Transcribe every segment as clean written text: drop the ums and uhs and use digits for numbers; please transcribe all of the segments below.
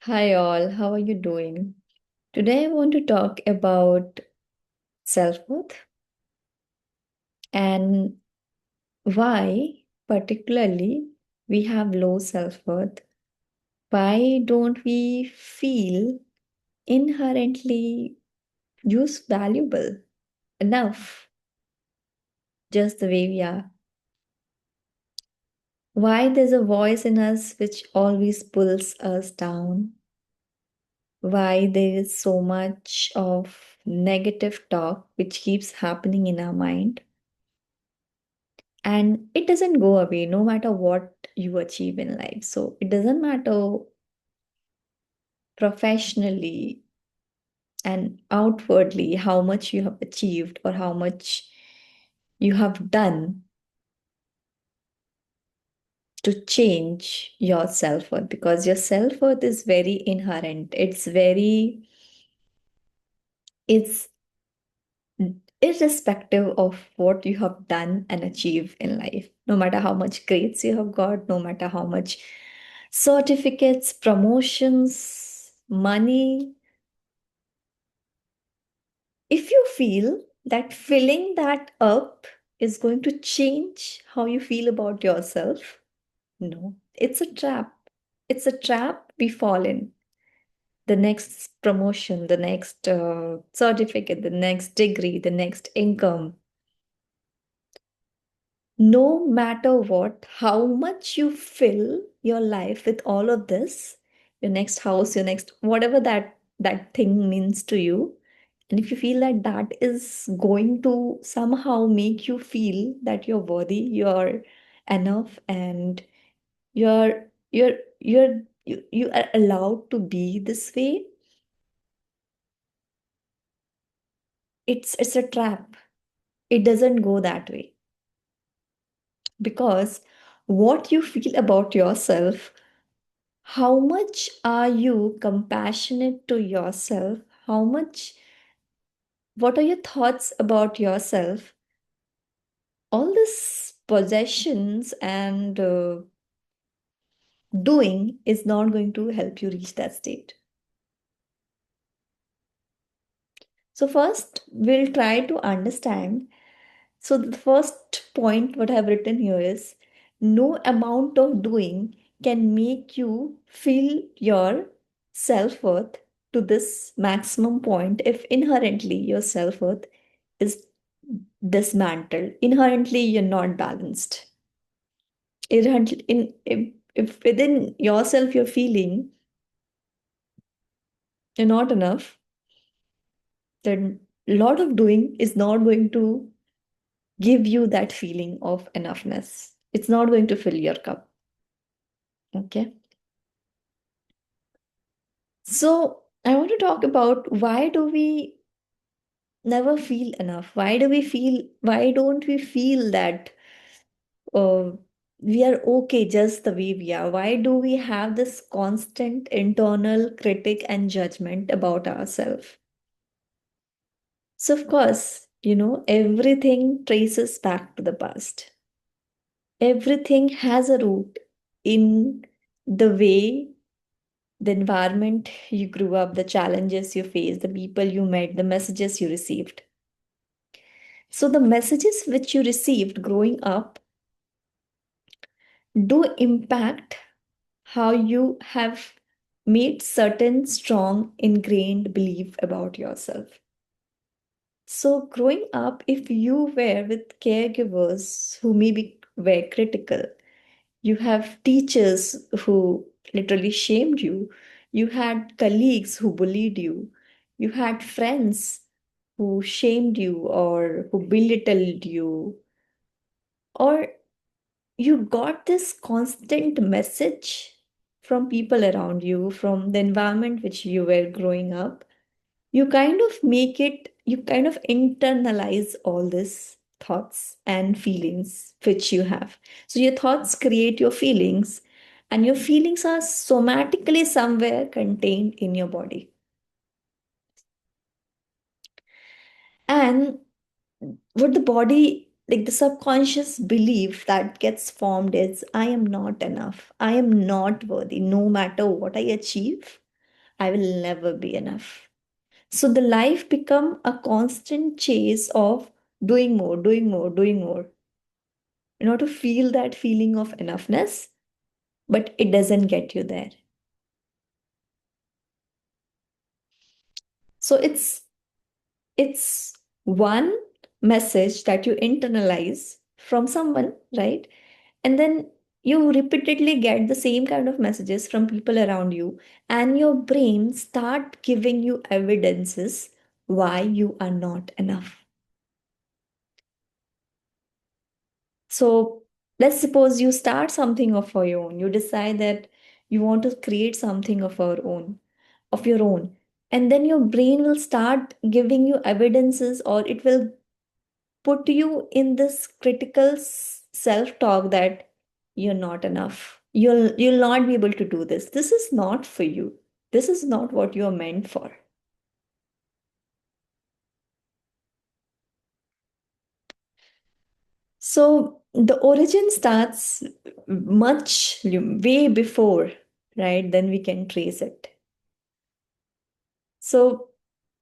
Hi, all. How are you doing? Today, I want to talk about self worth and why, particularly, we have low self worth. Why don't we feel inherently use valuable enough just the way we are? Why there's a voice in us which always pulls us down? Why there is so much of negative talk which keeps happening in our mind? And it doesn't go away no matter what you achieve in life. So it doesn't matter professionally and outwardly how much you have achieved or how much you have done to change your self-worth, because your self-worth is very inherent. It's irrespective of what you have done and achieved in life, no matter how much grades you have got, no matter how much certificates, promotions, money. If you feel that filling that up is going to change how you feel about yourself, no, it's a trap. It's a trap we fall in. The next promotion, the next certificate, the next degree, the next income, no matter what, how much you fill your life with all of this, your next house, your next whatever that thing means to you, and if you feel that that is going to somehow make you feel that you're worthy, you're enough, and you're you are allowed to be this way, it's a trap. It doesn't go that way, because what you feel about yourself, how much are you compassionate to yourself? How much, what are your thoughts about yourself? All this possessions and doing is not going to help you reach that state. So, first, we'll try to understand. So, the first point, what I've written here is no amount of doing can make you feel your self worth to this maximum point if inherently your self worth is dismantled. Inherently, you're not balanced. Inherently, if within yourself you're feeling you're not enough, then a lot of doing is not going to give you that feeling of enoughness. It's not going to fill your cup. Okay. So I want to talk about why do we never feel enough? Why don't we feel that uh, we are okay just the way we are? Why do we have this constant internal critic and judgment about ourselves? So, of course, everything traces back to the past. Everything has a root in the way, the environment you grew up, the challenges you faced, the people you met, the messages you received. So, the messages which you received growing up do impact how you have made certain strong ingrained belief about yourself. So, growing up, if you were with caregivers who maybe were critical, you have teachers who literally shamed you, you had colleagues who bullied you had friends who shamed you or who belittled you, or you got this constant message from people around you, from the environment which you were growing up, you kind of internalize all these thoughts and feelings which you have. So your thoughts create your feelings, and your feelings are somatically somewhere contained in your body. And what the body, like the subconscious belief that gets formed is I am not enough. I am not worthy no matter what I achieve. I will never be enough. So the life become a constant chase of doing more, doing more, doing more, in order to feel that feeling of enoughness, but it doesn't get you there. So it's one message that you internalize from someone, right? And then you repeatedly get the same kind of messages from people around you, and your brain start giving you evidences why you are not enough. So let's suppose you start something of your own. You decide that you want to create something of your own. And then your brain will start giving you evidences, or it will put you in this critical self-talk that you're not enough. You'll not be able to do this. This is not for you. This is not what you're meant for. So the origin starts much way before, right? Then we can trace it. So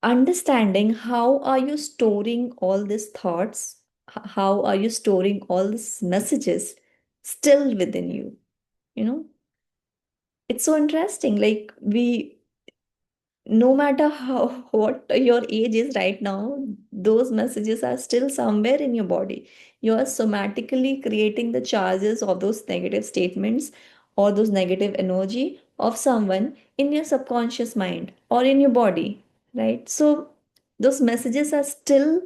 understanding how are you storing all these thoughts, how are you storing all these messages still within you? You know, it's so interesting. Like we, no matter how what your age is right now, those messages are still somewhere in your body. You are somatically creating the charges of those negative statements or those negative energy of someone in your subconscious mind or in your body, right? So those messages are still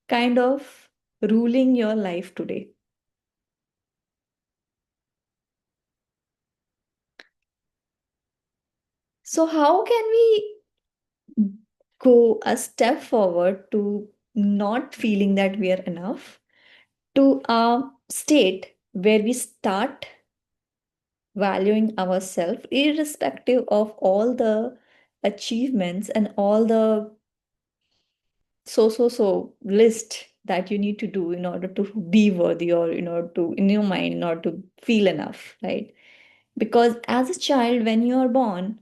kind of ruling your life today. So how can we go a step forward to not feeling that we are enough, to a state where we start valuing ourselves irrespective of all the achievements and all the list that you need to do in order to be worthy, or in order to, in your mind, in order to feel enough, right? Because as a child, when you are born,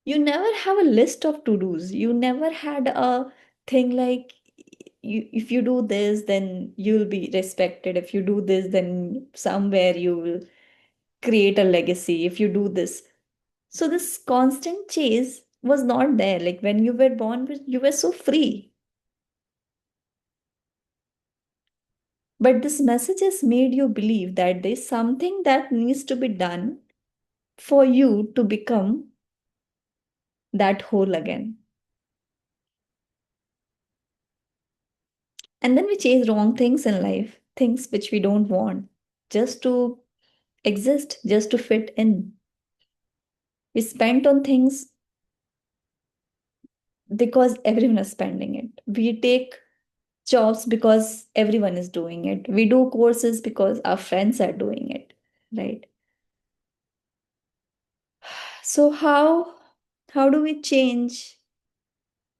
you never have a list of to-dos. You never had a thing like, you, if you do this, then you'll be respected. If you do this, then somewhere you will create a legacy. If you do this. So this constant chase was not there. Like when you were born, you were so free. But this message has made you believe that there's something that needs to be done for you to become that whole again. And then we chase wrong things in life, things which we don't want, just to exist, just to fit in. We spend on things because everyone is spending it. We take jobs because everyone is doing it. We do courses because our friends are doing it, right? So how do we change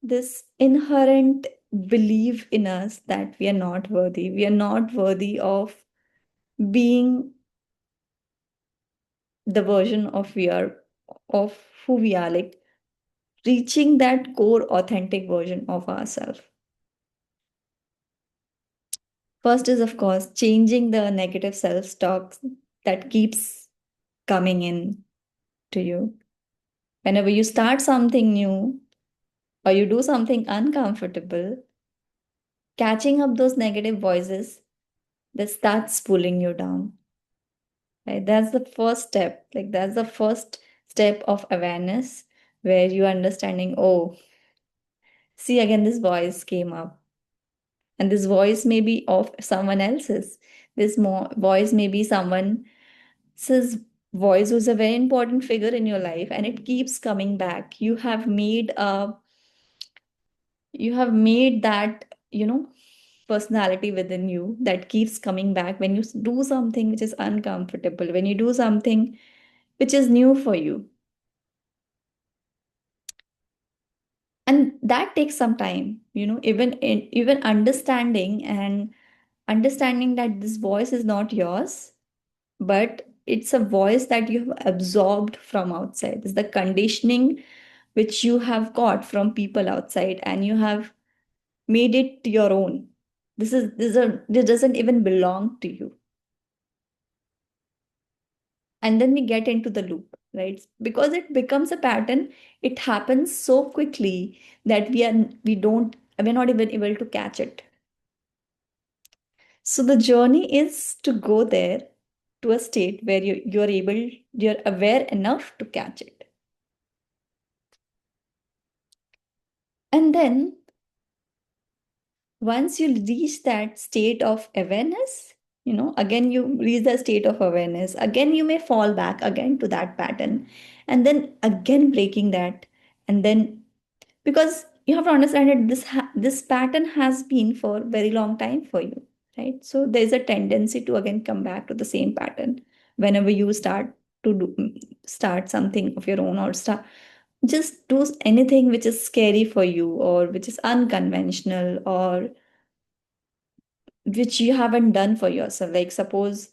this inherent belief in us that we are not worthy? We are not worthy of being the version of we are, of who we are, like reaching that core authentic version of ourselves. First is, of course, changing the negative self-talk that keeps coming in to you. Whenever you start something new or you do something uncomfortable, catching up those negative voices that starts pulling you down. Right? That's the first step. Like that's the first step of awareness, where you understanding, oh, see again this voice came up. And this voice may be of someone else's. This voice may be someone else's voice who's a very important figure in your life, and it keeps coming back. You have made that, personality within you that keeps coming back when you do something which is uncomfortable, when you do something which is new for you. And that takes some time, even understanding that this voice is not yours, but it's a voice that you have absorbed from outside. It's the conditioning which you have got from people outside, and you have made it your own. This doesn't even belong to you. And then we get into the loop, right? Because it becomes a pattern. It happens so quickly that we're not even able to catch it. So the journey is to go there, to a state where you're aware enough to catch it. And then once you reach that state of awareness, again you reach the state of awareness, again you may fall back again to that pattern, and then again breaking that. And then, because you have to understand that this pattern has been for a very long time for you, right? So there's a tendency to again come back to the same pattern whenever you start something of your own, or start just do anything which is scary for you, or which is unconventional, or which you haven't done for yourself. Like, suppose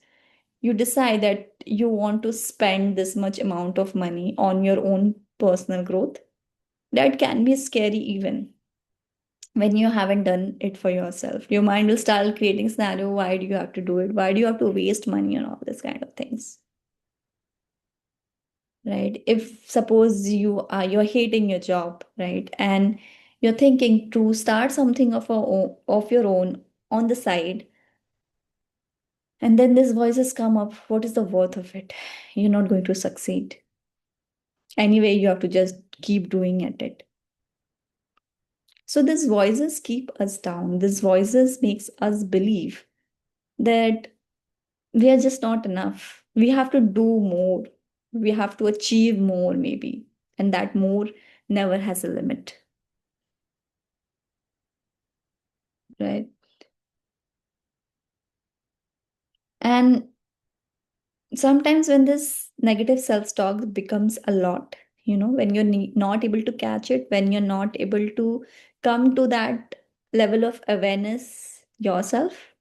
you decide that you want to spend this much amount of money on your own personal growth. That can be scary even when you haven't done it for yourself. Your mind will start creating scenario. Why do you have to do it? Why do you have to waste money on all this kind of things? Right? If suppose you're hating your job, right? And you're thinking to start something of your own on the side. And then these voices come up. What is the worth of it? You're not going to succeed. Anyway, you have to just keep doing it. So these voices keep us down. These voices makes us believe that we are just not enough. We have to do more. We have to achieve more, maybe. And that more never has a limit, right? And sometimes when this negative self-talk becomes a lot, when you're not able to catch it, when you're not able to come to that level of awareness yourself,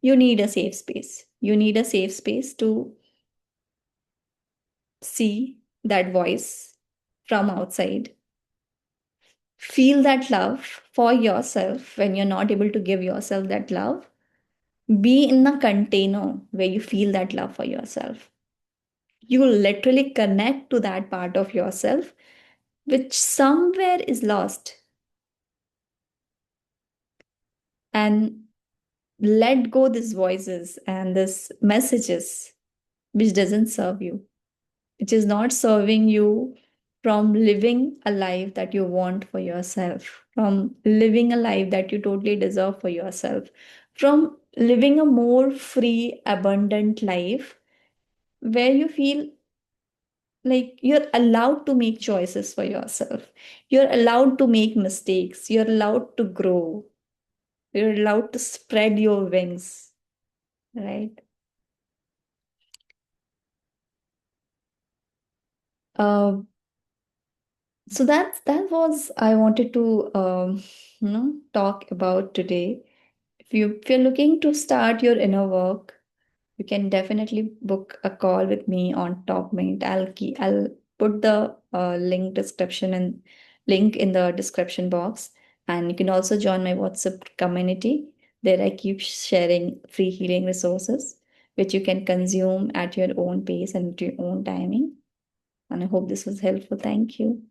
you need a safe space. You need a safe space to see that voice from outside, feel that love for yourself when you're not able to give yourself that love. Be in a container where you feel that love for yourself. You will literally connect to that part of yourself which somewhere is lost, and let go these voices and these messages which doesn't serve you, which is not serving you, from living a life that you want for yourself, from living a life that you totally deserve for yourself, from living a more free, abundant life where you feel like you're allowed to make choices for yourself. You're allowed to make mistakes. You're allowed to grow. You're allowed to spread your wings, right? Uh, so that was I wanted to talk about today. If you're looking to start your inner work, you can definitely book a call with me on Top Mint. I'll put the link in the description box, and you can also join my WhatsApp community. There I keep sharing free healing resources, which you can consume at your own pace and at your own timing. And I hope this was helpful. Thank you.